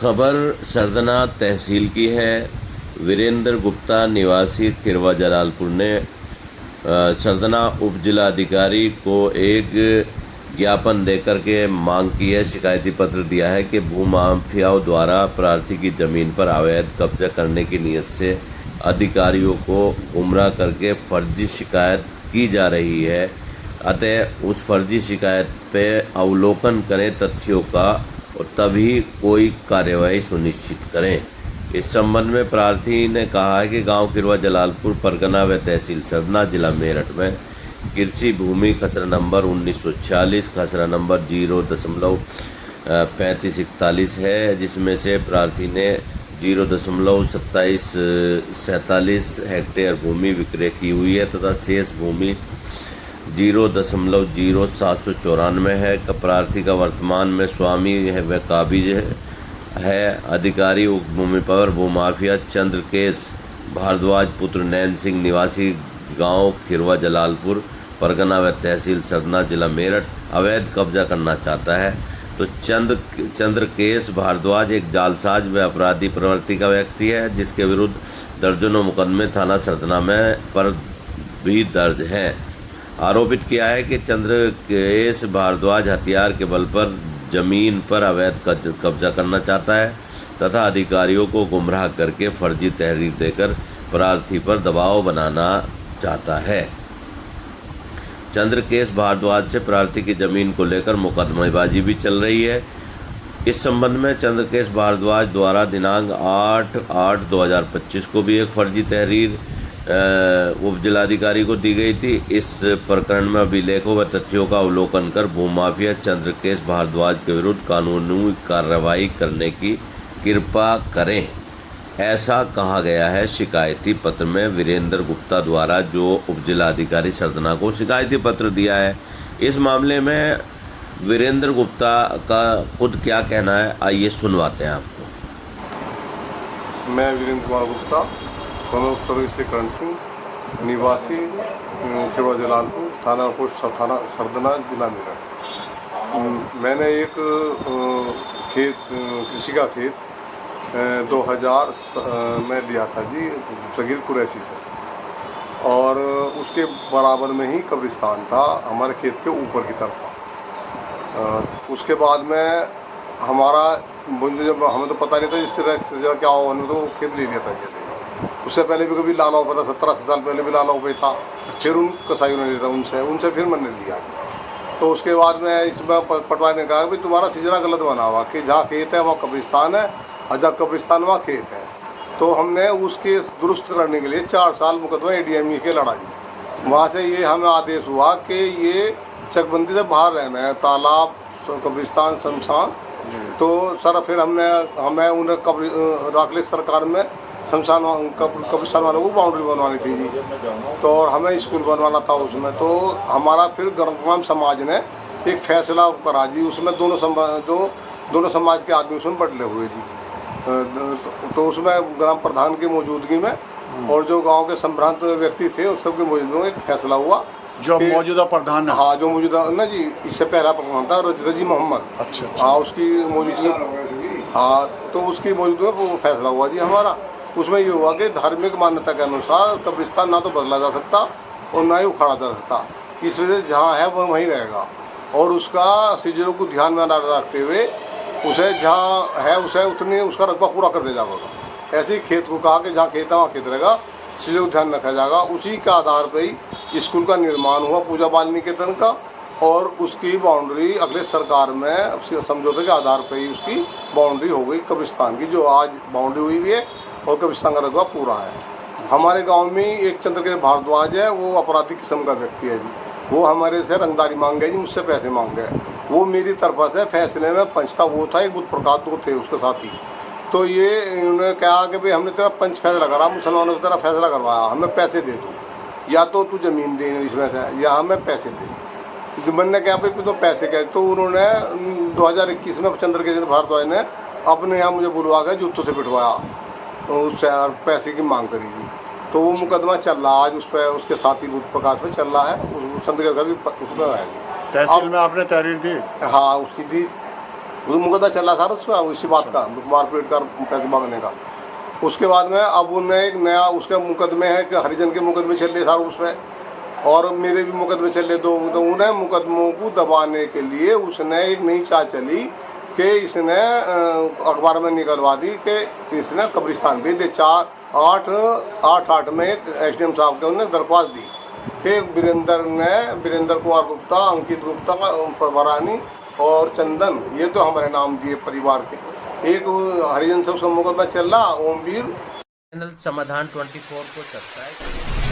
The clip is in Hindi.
खबर सरदना तहसील की है। वीरेंद्र गुप्ता निवासी खिरवा जलालपुर ने सरदना उप जिला अधिकारी को एक ज्ञापन देकर के मांग की है, शिकायती पत्र दिया है कि भूमाफियाओं द्वारा प्रार्थी की ज़मीन पर अवैध कब्जा करने की नीयत से अधिकारियों को गुमराह करके फर्जी शिकायत की जा रही है। अतः उस फर्जी शिकायत पे अवलोकन करें तथ्यों का और तभी कोई कार्यवाही सुनिश्चित करें। इस संबंध में प्रार्थी ने कहा है कि गांव खिरवा जलालपुर परगना व तहसील सरदना जिला मेरठ में कृषि भूमि खसरा नंबर 1946 खसरा नंबर 0.3541 है, जिसमें से प्रार्थी ने 0.2747 हेक्टेयर भूमि विक्रय की हुई है तथा शेष भूमि 0.0794 है। प्रार्थी का वर्तमान में स्वामी है व काबिज है। अधिकारी उक्त भूमि पर भूमाफिया चंद्रकेश भारद्वाज पुत्र नैन सिंह निवासी गांव खिरवा जलालपुर परगना व तहसील सरदना जिला मेरठ अवैध कब्जा करना चाहता है। तो चंद्रकेश भारद्वाज एक जालसाज व अपराधी प्रवृत्ति का व्यक्ति है, जिसके विरुद्ध दर्जनों मुकदमे थाना सरदना में पर भी दर्ज हैं। आरोपित किया है कि चंद्रकेश भारद्वाज हथियार के बल पर जमीन पर अवैध कब्जा करना चाहता है तथा अधिकारियों को गुमराह करके फर्जी तहरीर देकर प्रार्थी पर दबाव बनाना चाहता है। चंद्रकेश भारद्वाज से प्रार्थी की जमीन को लेकर मुकदमेबाजी भी चल रही है। इस संबंध में चंद्रकेश भारद्वाज द्वारा दिनांक 8/8/2025 को भी एक फर्जी तहरीर उप जिलाधिकारी को दी गई थी। इस प्रकरण में अभिलेखों व तथ्यों का अवलोकन कर भूमाफिया चंद्रकेश भारद्वाज के विरुद्ध कानूनी कार्रवाई करने की कृपा करें, ऐसा कहा गया है शिकायती पत्र में। वीरेंद्र गुप्ता द्वारा जो उप जिलाधिकारी सरदना को शिकायती पत्र दिया है, इस मामले में वीरेंद्र गुप्ता का खुद क्या कहना है, आइए सुनवाते हैं आपको। मैं वीरेंद्र कुमार गुप्ता, उत्तर श्री करण सिंह, निवासी खिरवा जलालपुर, थाना पोस्ट थाना सरदना जिला मेरठ। मैंने एक खेत कृषि का खेत 2000 में लिया था जी सगीर कुरैशी से, और उसके बराबर में ही कब्रिस्तान था हमारे खेत के ऊपर की तरफ। उसके बाद में हमारा जब हमें तो पता नहीं था इस तरह क्या हो, हमने तो खेत ले लिया था। ये उससे पहले भी कभी लाला हुआ था, 17 साल पहले भी लाला हुआ था। फिर उन कसाईयों ने लिया उनसे फिर मैंने लिया। तो उसके बाद में इसमें पटवारी ने कहा भाई तुम्हारा सिजरा गलत बना हुआ कि जहाँ खेत है वहाँ कब्रिस्तान है और जहाँ कब्रिस्तान वहाँ खेत है। तो हमने उसके दुरुस्त करने के लिए 4 साल मुकदमा ADME के लड़ा जी। वहाँ से ये हमें आदेश हुआ कि ये चकबंदी से बाहर रहना है, तालाब कब्रिस्तान शमशान। तो सर फिर हमें उन्हें राखली सरकार में शमशान कब्रिस्तान वालों को बाउंड्री बनवानी थी जी। तो और हमें स्कूल बनवाना था उसमें। तो हमारा फिर तमाम समाज ने एक फैसला करा जी, उसमें दोनों समाज के आदमी उसमें बदले हुए जी। तो उसमें ग्राम प्रधान की मौजूदगी में और जो गांव के संभ्रांत व्यक्ति थे उस सबकी मौजूदगी में एक फैसला हुआ। जो मौजूदा प्रधान है, हाँ जो मौजूदा ना जी, इससे पहला प्रधान था रजी मोहम्मद। अच्छा। हाँ उसकी मौजूदगी, हाँ तो उसकी मौजूदगी में वो फैसला हुआ जी हमारा। उसमें ये हुआ कि धार्मिक मान्यता के अनुसार कब्रिस्तान ना तो बदला जा सकता और ना ही उखाड़ा जा सकता। इस वजह से जहाँ है वह वहीं रहेगा और उसका सीजरों को ध्यान में रखते हुए उसे जहाँ है उसे उतनी उसका रकबा पूरा कर दिया जाएगा। ऐसे ही खेत को कहा कि जहाँ खेत है वहाँ खेत रहेगा, सीजरों को ध्यान रखा जाएगा। उसी के आधार पर ही स्कूल का निर्माण हुआ पूजा बाल निकेतन का, और उसकी बाउंड्री अगले सरकार में समझौते के आधार पर ही उसकी बाउंड्री हो गई कब्रिस्तान की, जो आज बाउंड्री हुई भी है और कब्रिस्तान का रकबा पूरा है। हमारे गांव में एक चंद्रकेश भारद्वाज है, वो अपराधी किस्म का व्यक्ति है जी। वो हमारे से रंगदारी मांग गए जी, मुझसे पैसे मांग गए। वो मेरी तरफ से फैसले में पंच था, वो था एक बुद्ध प्रकाश तो थे उसके साथी। तो ये इन्होंने कहा कि भाई हमने तेरा पंच फैसला करा, मुसलमानों से तेरा फैसला करवाया, हमें पैसे दे दो, या तो तू जमीन दे इसमें से या हमें पैसे दे। मैंने कहा भाई तो पैसे कहे। तो उन्होंने 2021 में चंद्रकेश भारद्वाज ने अपने यहाँ मुझे बुलवा कर जूतों से पिटवाया, तो उससे पैसे की मांग करी थी। तो वो मुकदमा चल रहा आज उस पर, उसके साथी बुद्ध प्रकाश पे चल रहा है। चंद्रकेश का भी उसमें है। तहसील में आपने तहरीर दी? हाँ उसकी दी। वो मुकदमा चल रहा था उस पर इसी बात का मारपीट कर पैसे मांगने का। उसके बाद में अब उन्हें एक नया उसके मुकदमे है कि हरिजन के मुकदमे चल रहे सारे उस पर, और मेरे भी मुकदमे चल रहे। तो उन्हें मुकदमों को दबाने के लिए उसने एक नई चाल चली कि इसने अखबार में निकलवा दी कि इसने कब्रिस्तान भेज दे। 8/8 में SDM साहब के उन्होंने दरख्वास्त दी कि वीरेंद्र कुमार गुप्ता, अंकित गुप्ता, प्रभरानी और चंदन, ये तो हमारे नाम दिए परिवार के। एक हरिजन से उसका मुकदमा चल रहा, ओमवीर। चैनल समाधान 24 को सब्सक्राइब